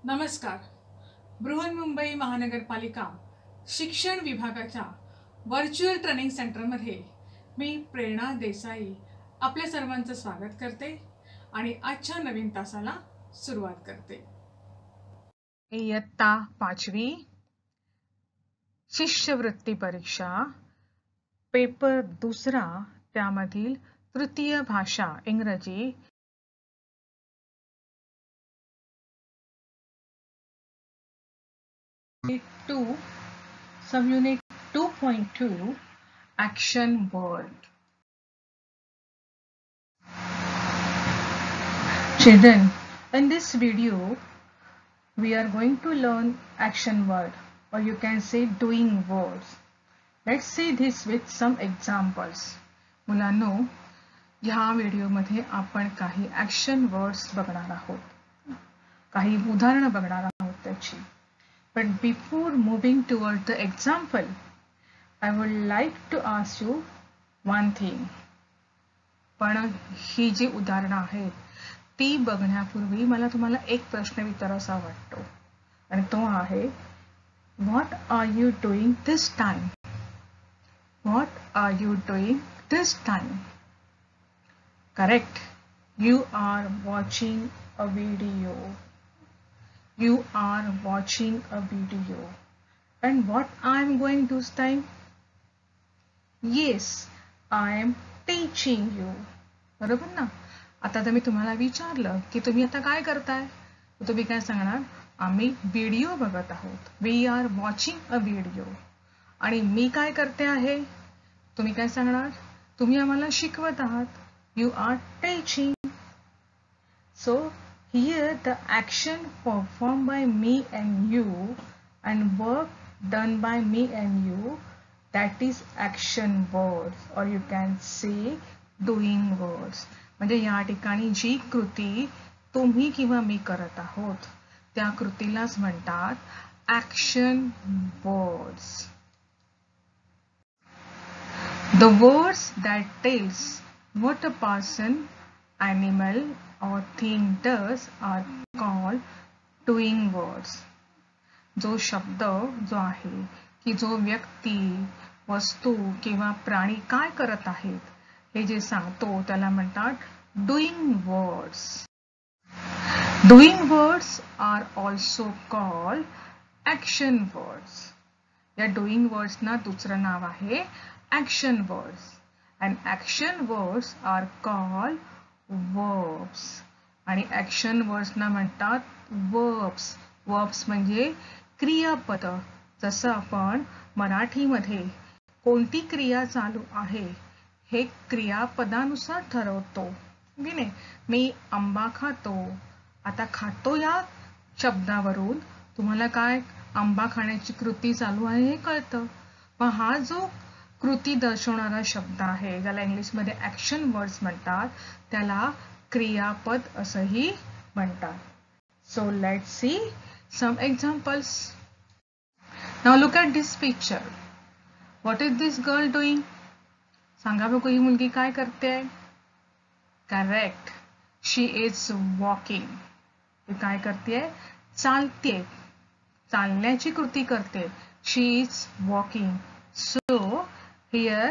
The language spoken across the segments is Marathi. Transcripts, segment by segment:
नमस्कार. बृहन्मुंबई महानगरपालिका शिक्षण विभागाच्या व्हर्च्युअल ट्रेनिंग सेंटरमध्ये मी प्रेरणा देसाई आपल्या सर्वांचं स्वागत करते आणि आजच्या नवीन तासाला सुरुवात करते. इयत्ता 5वी शिष्यवृत्ती परीक्षा पेपर 2 त्यामधील तृतीय भाषा इंग्रजी Subunit 2.2 Action Word. Children, in this video we are going to learn action word, or you can say doing words. Let's see this with some examples. मुलांनो, ह्या व्हिडिओमध्ये आपण काही ॲक्शन वर्ड्स बघणार आहोत, काही उदाहरणं बघणार आहोत त्याची. But before moving toward the example, I would like to ask you one thing. पण ही जी उदाहरणं आहेत ती बघण्यापूर्वी मला तुम्हाला एक प्रश्न विचारायचा वाटतो, आणि तो आहे, What are you doing this time? What are you doing this time? Correct. You are watching a video. You are watching a video. And what I am going this time? Yes, I am teaching you. बरोबर ना? आता जर मी तुम्हाला विचारलं की तुम्ही आता काय करताय, तर तुम्ही काय सांगणार? आम्ही व्हिडिओ बघत आहोत. We are watching a video. आणि मी काय करते आहे? तुम्ही काय सांगणार? तुम्ही आम्हाला शिकवत आहात. You are teaching. So here the action performed by me and you and work done by me and you, that is action words, or you can say doing words. म्हणजे या ठिकाणी जी कृती तुम्ही किंवा मी करत आहोत त्या कृतीलाच म्हणतात action words. The words that tells what a person, animal or thing does are called doing words. जो शब्द जो आहे की जो व्यक्ती, वस्तू किंवा प्राणी काय करत आहेत हे जे सांगतो त्याला म्हणतात doing words. Doing words are also called action words. या doing words ना दुसरं नाव आहे action words. And action words are called verbs. आणि action words ना म्हणतात verbs. Verbs म्हणजे क्रियापद. जसं आपण मराठीमध्ये कोणती क्रिया चालू आहे हे क्रियापदानुसार ठरवतो की नाही. मी आंबा खातो. आता खातो या शब्दावरून तुम्हाला काय आंबा खाण्याची कृती चालू आहे हे कळतं. पण हा जो कृती दर्शवणारा शब्द आहे ज्याला इंग्लिशमध्ये ॲक्शन वर्ड्स म्हणतात त्याला क्रियापद असंही म्हणतात. So let's see some examples. Now look at this picture. What is this girl doing? सांगा बघू ही मुलगी काय करते? करेक्ट. She is walking. ती काय करते? चालते. चालण्याची कृती करते. She is walking. So here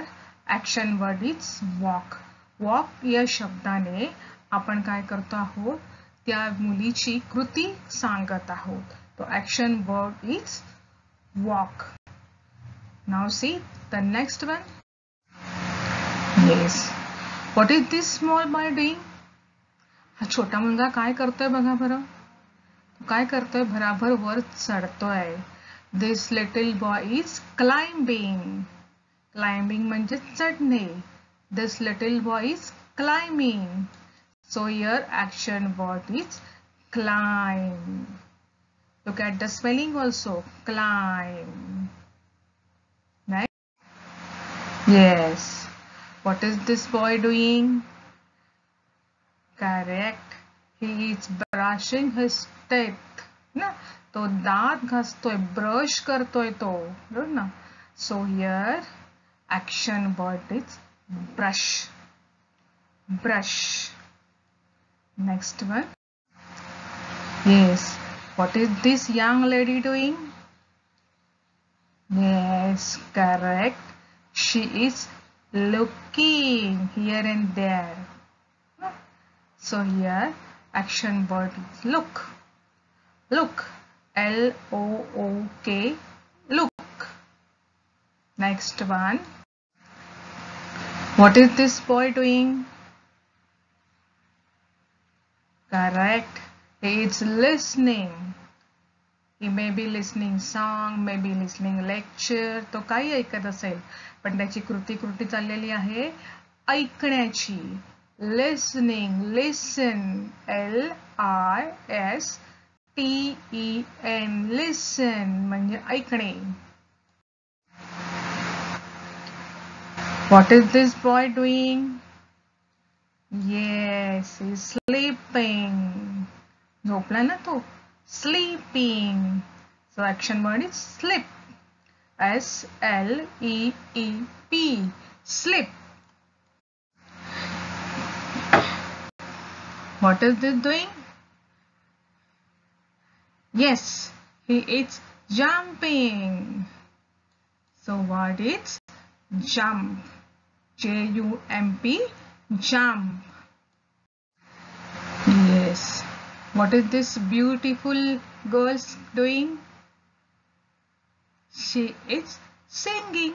action word is walk. walk या शब्दाने आपण काय करतो आहोत? त्या मुलीची कृती सांगत आहोत. तो action word is walk. Now see the next one. Yes. What is this small boy doing? हा छोटा मुलगा काय करतोय बघा बरं. काय करतोय? भराभर वर चढतोय. This little boy is climbing. Climbing म्हणजे चढणे. This little boy is climbing. So here action word is climb. Look at the spelling also. Climb. Right? Yes. What is this boy doing? Correct. He is brushing his teeth. ना? तो दात घासतोय. ब्रश करतोय तो. बरोबर ना? So here action word is brush. Brush. Next one. Yes. What is this young lady doing? Yes, correct. She is looking here and there. So here action word is look. Look. L-O-O-K. Look. Next one. What is this boy doing? Correct. He is listening. He may be listening song, may be listening lecture. तो काही ऐकत असेल, पण त्याची कृती चाललेली आहे ऐकण्याची. Listening, listen, L-I-S-T-E-N, listen म्हणजे ऐकणे. What is this boy doing? Yes, he's sleeping. झोपला ना तो. Sleeping. So action word is sleep. S-L-E-E-P. Sleep. What is this doing? Yes, he is jumping. So what is jump? J-U-M-P. Jump. Yes. What is this beautiful girl doing? She is singing.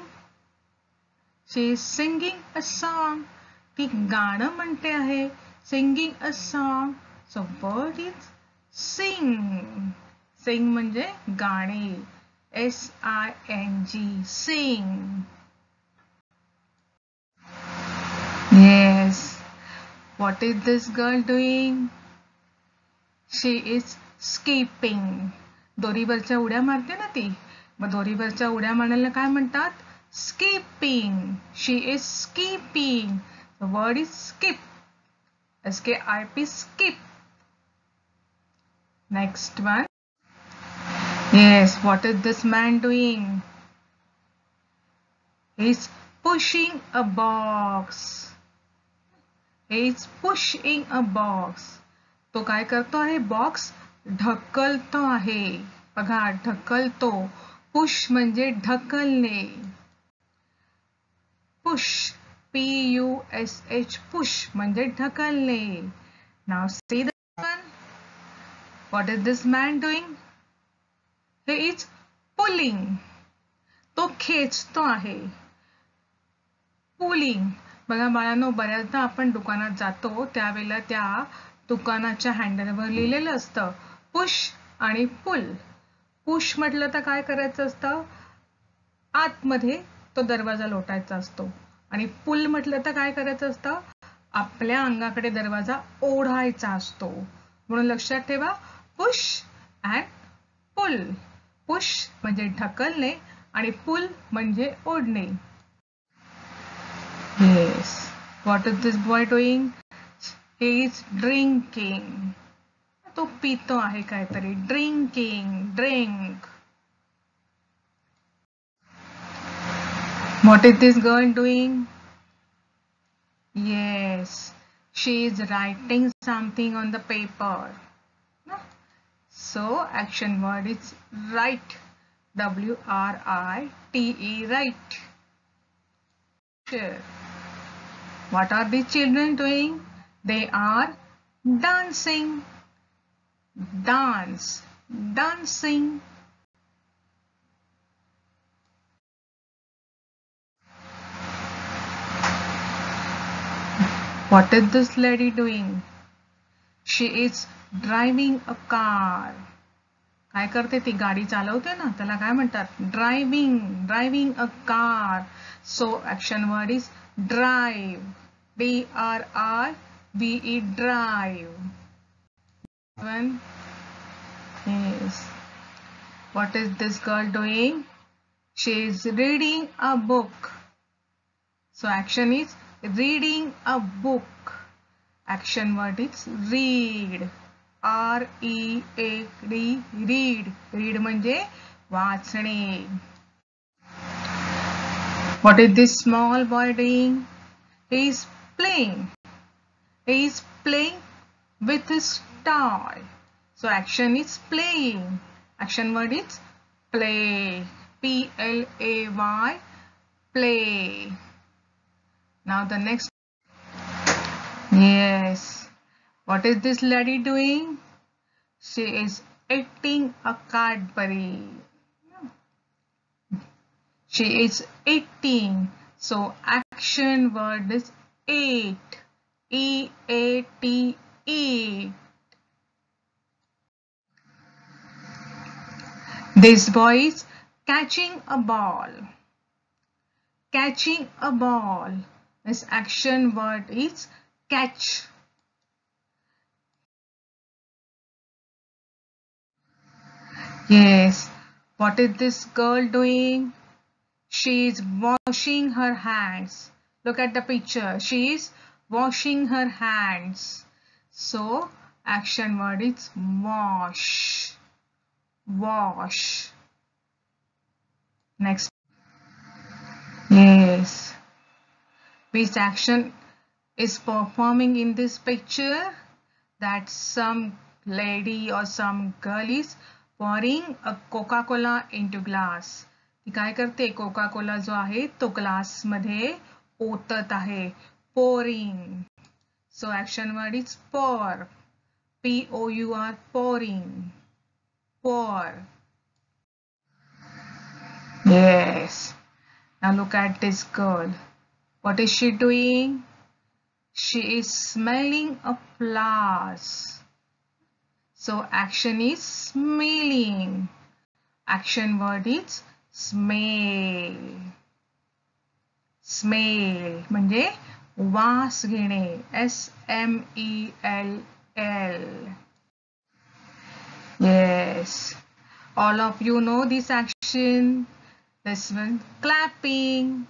She is singing a song. ती गाणं म्हणते आहे. Singing a song. So word is sing. Sing म्हणजे गाणे. S-I-N-G. Sing. Yes. What is this girl doing? She is skipping. दोरीवरच्या उड्या मारते ना ती. मग दोरीवरच्या उड्या मारण्याला काय म्हणतात? Skipping. She is skipping. The word is skip. S-K-I-P. Skip. Next one. Yes. What is this man doing? He's pushing a box. He's pushing a box. तो काय करतो आहे? बॉक्स ढकलतो आहे. बघा, ढकलतो. पुश म्हणजे ढकलणे. पुश. P-U-S-H. पुश म्हणजे ढकलणे. Now see this one. What is this man doing? He is pulling. तो खेचतो आहे. Pulling. बघा बाळांनो, बऱ्याचदा आपण दुकानात जातो त्यावेळेला त्या दुकानाच्या हँडलवर लिहिलेलं असतं पुश आणि पुल. पुश म्हटलं तर काय करायचं असतं? आतमध्ये तो दरवाजा लोटायचा असतो. आणि पुल म्हटलं तर काय करायचं असतं? आपल्या अंगाकडे दरवाजा ओढायचा असतो. म्हणून लक्षात ठेवा, पुश अँड पुल. पुश म्हणजे ढकलणे आणि पुल म्हणजे ओढणे. Yes. What is this boy doing? He is drinking. तो पितो आहे काहीतरी. Drinking. Drink. What is this girl doing? Yes. She is writing something on the paper. So action word is write. W-R-I-T-E. Write. Sure. What are the children doing? They are dancing. Dance. Dancing. What is this lady doing? She is driving a car. काय करते ती? गाडी चालवते ना, त्याला काय म्हणतात? Driving. Driving a car. So action word is drive. D-R-I-V-E. Drive. One. Yes. What is this girl doing? She is reading a book. So action is reading a book. Action word is read. R-E-A-D. Read. Read म्हणजे वाचणे. What is this small boy doing? He is playing. He is playing with his toy. So action is playing. Action word is play. Play. Play. Now the next. Yes. What is this lady doing? She is eating a Cadbury. She is eating. So action word is eat. E-A-T, eat. This boy is catching a ball. Catching a ball. This action word is catch. Yes. What is this girl doing? She is washing her hands. Look at the picture. She is washing her hands. So action word is wash. Wash. Next. Yes. Which action is performing in this picture? That some lady or some girl is pouring a Coca-Cola into glass. ती काय करते? कोका-कोला जो आहे तो ग्लास मध्ये ओतत आहे. Pouring. So action word is pour. P-O-U-R, pouring. Pour. Yes. Now look at this girl. What is she doing? She is smelling a flowers. So action is smelling. Action word is smell. Smell म्हणजे वास घेणे. S-M-E-L-L. Yes. All of you know this action. This one clapping.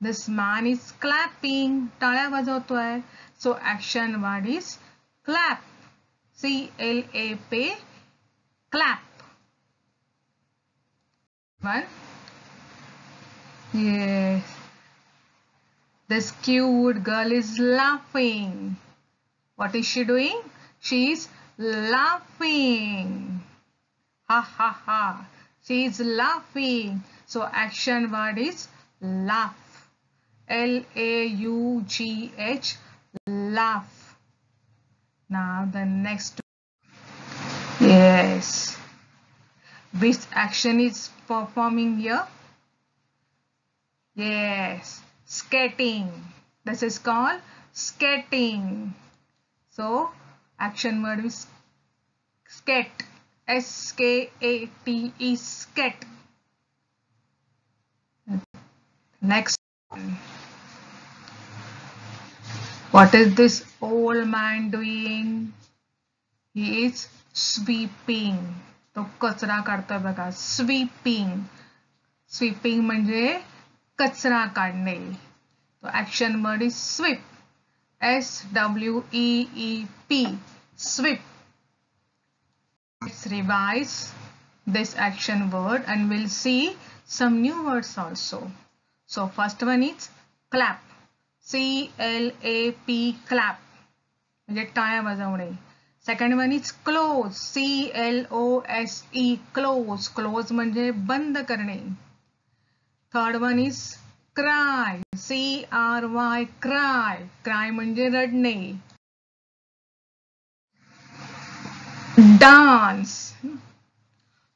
This man is clapping. टाळ्या वाजवतोय. So action word is clap. C-L-A-P. Clap. One. Yes. This cute girl is laughing. What is she doing? She is laughing. Ha ha ha. She is laughing. So action word is laugh. L-A-U-G-H. Laugh. Now the next. Yes. Which action is performing here? Yes. Skating. This is called skating. So action word is skate. S-K-A-T-E. Skate. Next. What is this old man doing? He is sweeping. तो कचरा काढतोय बघा. Sweeping. Sweeping म्हणजे कचरा काढणे. तो action word is sweep. S-W-E-E-P. Sweep. Let's revise this action word and we'll see some new words also. So first one is clap. C-L-A-P. clap. म्हणजे टाळ्या वाजवणे. Second one is close. C-L-O-S-E. close. Close म्हणजे बंद करणे. Third one is cry. C-R-Y. cry. Cry म्हणजे रडणे. Dance.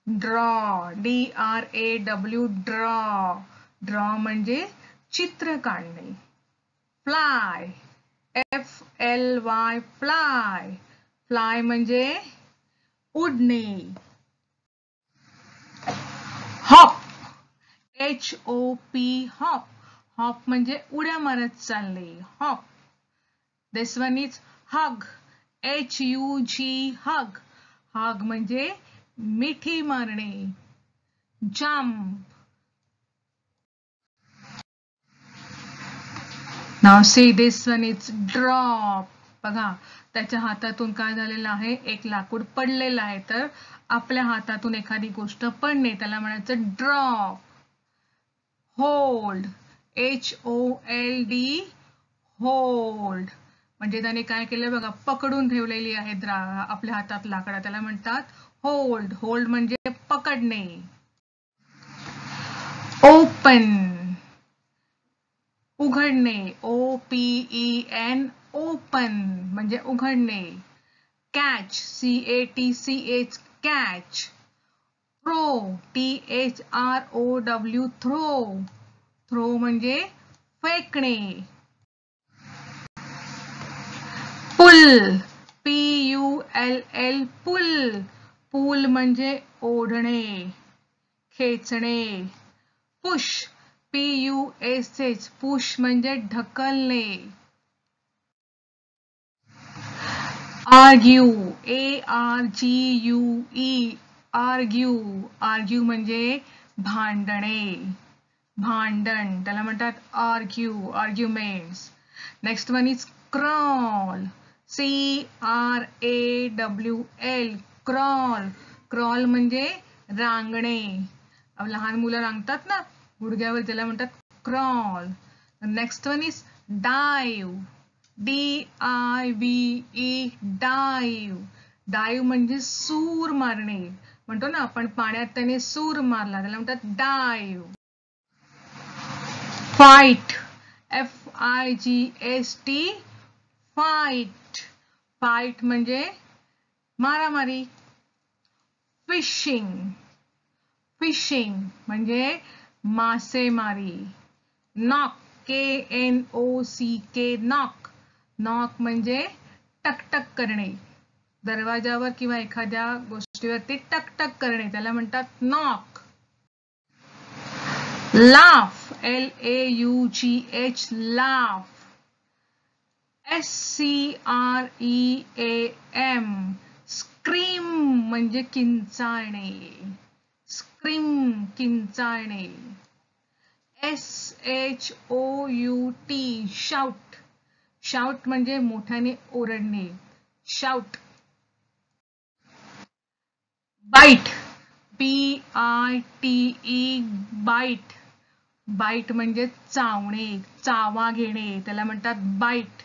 Draw. D-R-A-W. Draw. Draw म्हणजे चित्र काढणे. Fly. F-L-Y. Fly. Fly म्हणजे उडणे. Hop. H-O-P. Hop. Hop म्हणजे उड्या मारत चालणे. Hop. This one is hug. H-U-G. Hug. Hug म्हणजे मिठी मारणे. Jump. Now see this one is drop. बघा त्याच्या हातातून काय झालेलं आहे? एक लाकूड पडलेलं आहे. तर आपल्या हातातून एखादी गोष्ट पडणे त्याला म्हणायचं ड्रॉप. होल्ड. H-O-L-D. hold. म्हणजे त्याने काय केलं बघा, पकडून ठेवलेली आहे आपल्या हातात लाकडा, त्याला म्हणतात होल्ड. होल्ड म्हणजे पकडणे. ओपन, उघडणे. OPEN, ओपन म्हणजे उघडणे. Catch, CATCH, catch. Throw, THROW, throw. Throw म्हणजे फेकणे. पुल, PULL, पुल. पुल म्हणजे ओढणे, खेचणे. पुश, PUSH, पुश म्हणजे ढकलणे. Argue, ARGUE, argue. आर्ग्यू म्हणजे भांडणे, भांडण, त्याला म्हणतात argue, arguments. Next one is crawl, CRAWL, crawl. Crawl म्हणजे रांगणे. लहान मुलं रांगतात ना गुडघ्यावर, त्याला म्हणतात crawl. Next one is dive, DIVE, dive. Dive म्हणजे सूर मारणे. म्हणतो ना आपण पाण्यात त्याने सूर मारला, त्याला म्हणतात dive. Fight, FIGHT, fight. Fight म्हणजे मारामारी. फिशिंग, फिशिंग म्हणजे मासेमारी. Knock, KNOCK, knock. नॉक म्हणजे टकटक करणे, दरवाजावर किंवा एखाद्या गोष्टीवरती टकटक करणे, त्याला म्हणतात knock. Laugh, LAUGH, laugh. SCREAM, scream म्हणजे किंचाळणे, स्क्रीम, किंचाळणे. SHOUT, shout. शाउट म्हणजे मोठ्याने ओरडणे, shout. Bite, BITE, bite. Bite म्हणजे चावणे, चावा घेणे, त्याला म्हणतात बाईट.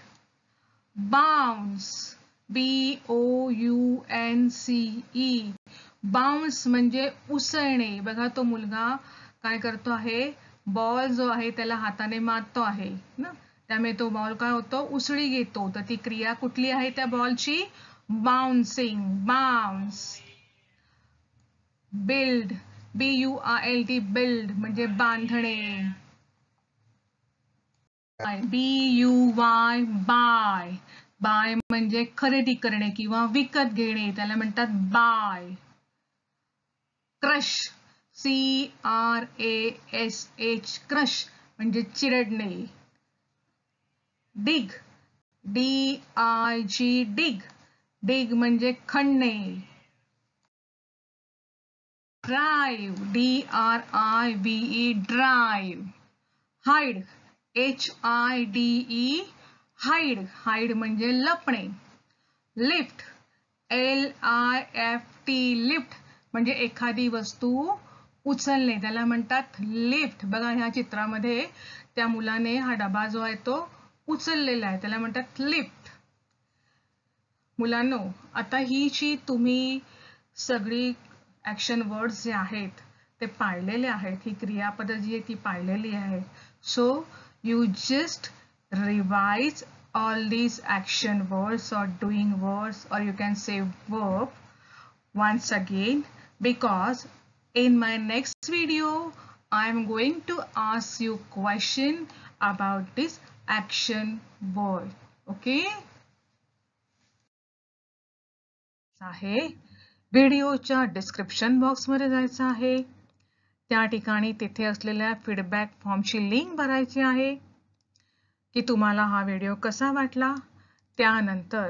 बाउन्स, BOUNCE, बाउन्स म्हणजे उसळणे. बघा तो मुलगा काय करतो आहे, बॉल जो आहे त्याला हाताने मारतो आहे ना, त्यामुळे तो बॉल काय होतो, उसळी घेतो. तर ती क्रिया कुठली आहे त्या बॉलची, bouncing, bounce. Build, BUILD, build म्हणजे बांधणे. BUY, bye. बाय म्हणजे खरेदी करणे किंवा विकत घेणे, त्याला म्हणतात बाय. क्रश, CRASH, क्रश म्हणजे चिरडणे. डिग, DIG, डिग. डिग म्हणजे खणणे. Drive, DRIVE, drive. Hide, HIDE, hide. Hide म्हणजे लपणे. लिफ्ट, LIFT, लिफ्ट म्हणजे एखादी वस्तू उचलणे, त्याला म्हणतात लिफ्ट. बघा ह्या चित्रामध्ये त्या मुलाने हा डबा जो आहे तो उचललेला आहे, त्याला म्हणतात लिफ्ट. मुलांनो, आता ही जी तुम्ही सगळी ऍक्शन वर्ड्स जे आहेत ते पाळलेले आहेत, ही क्रियापद जी आहे ती पाळलेली आहे. So you just revise all these action words or doing words, or you can say verb once again, because in my next video I am going to ask you question about this action word. Okay, आहे व्हिडिओच्या डिस्क्रिप्शन बॉक्समध्ये जायचं आहे. त्या ठिकाणी तिथे असलेल्या फीडबॅक फॉर्मची लिंक भरायची आहे की तुम्हाला हा व्हिडिओ कसा वाटला. त्यानंतर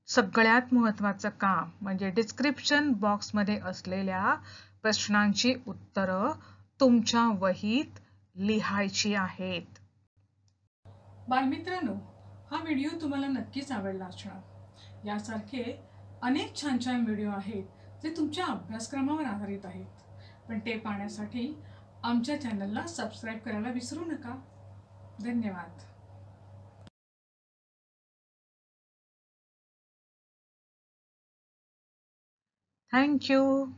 सगळ्यात महत्त्वाचं काम म्हणजे डिस्क्रिप्शन बॉक्समध्ये असलेल्या प्रश्नांची उत्तरं तुमच्या वहीत लिहायची आहेत. बालमित्रांनो, हा व्हिडिओ तुम्हाला नक्कीच आवडला असणार. यासारखे अनेक छान छान व्हिडिओ आहेत जे तुमच्या अभ्यासक्रमावर आधारित आहेत, पण ते पाहण्यासाठी आमच्या चॅनलला सबस्क्राईब करायला विसरू नका. धन्यवाद. Thank you.